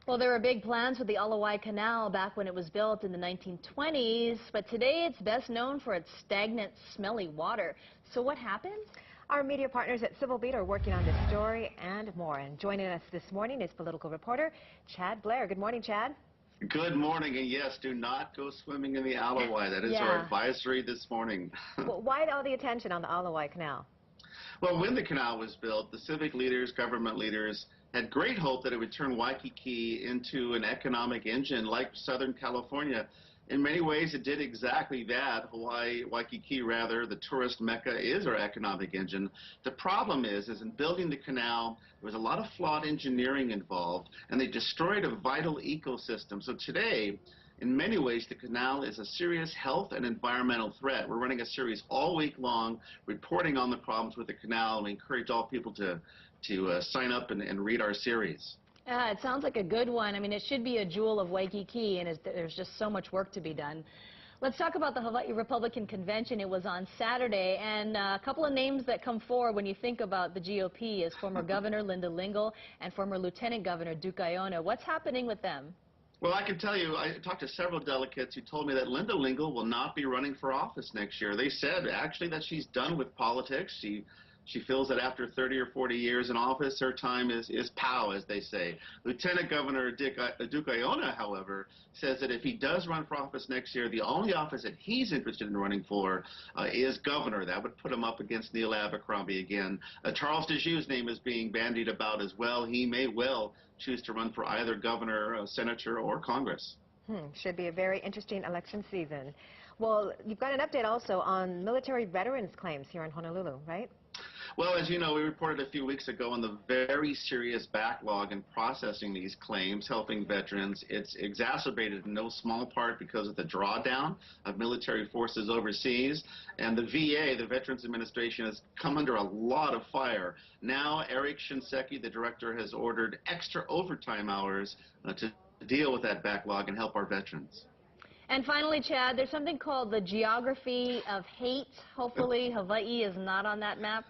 Well, there were big plans for the Ala Wai Canal back when it was built in the 1920s, but today it's best known for its stagnant, smelly water. So what happened? Our media partners at Civil Beat are working on this story and more. And joining us this morning is political reporter Chad Blair. Good morning, Chad. Good morning, and yes, do not go swimming in the Ala Wai. That is our advisory this morning. Well, why all the attention on the Ala Wai Canal? Well, when the canal was built, the civic leaders, government leaders had great hope that it would turn Waikiki into an economic engine like Southern California. In many ways, it did exactly that. Waikiki, rather, the tourist mecca, is our economic engine. The problem is in building the canal, there was a lot of flawed engineering involved, and they destroyed a vital ecosystem. So today, in many ways, the canal is a serious health and environmental threat. We're running a series all week long, reporting on the problems with the canal, and we encourage all people to sign up and read our series. It sounds like a good one. I mean, it should be a jewel of Waikiki, and there's just so much work to be done. Let's talk about the Hawaii Republican Convention. It was on Saturday, and a couple of names that come forward when you think about the GOP is former Governor Linda Lingle and former Lieutenant Governor Duke Aiona. What's happening with them? Well, I can tell you, I talked to several delegates who told me that Linda Lingle will not be running for office next year. They said, actually, that she's done with politics. She feels that after 30 or 40 years in office, her time is pow, as they say. Lieutenant Governor Duke Aiona, however, says that if he does run for office next year, the only office that he's interested in running for is governor. That would put him up against Neil Abercrombie again. Charles DeJue's name is being bandied about as well. He may well choose to run for either governor, senator, or Congress. Should be a very interesting election season. Well, you've got an update also on military veterans claims here in Honolulu, right? Well, as you know, we reported a few weeks ago on the very serious backlog in processing these claims, helping veterans. It's exacerbated in no small part because of the drawdown of military forces overseas. And the VA, the Veterans Administration, has come under a lot of fire. Now, Eric Shinseki, the director, has ordered extra overtime hours to deal with that backlog and help our veterans. And finally, Chad, there's something called the geography of hate. Hopefully, Hawaii is not on that map.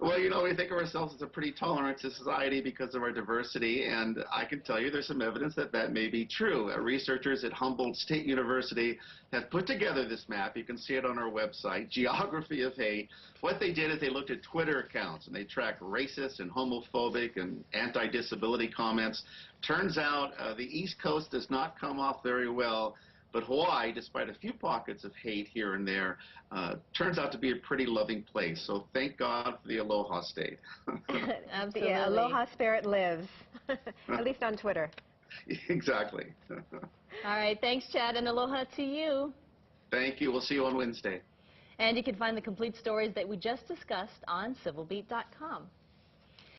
Well, you know, we think of ourselves as a pretty tolerant society because of our diversity, and I can tell you there's some evidence that that may be true. Researchers at Humboldt State University have put together this map. You can see it on our website, Geography of Hate. What they did is they looked at Twitter accounts, and they tracked racist and homophobic and anti-disability comments. Turns out the East Coast does not come off very well. But Hawaii, despite a few pockets of hate here and there, turns out to be a pretty loving place. So thank God for the Aloha State. Absolutely. The Aloha spirit lives, at least on Twitter. Exactly. All right. Thanks, Chad, and aloha to you. Thank you. We'll see you on Wednesday. And you can find the complete stories that we just discussed on civilbeat.com.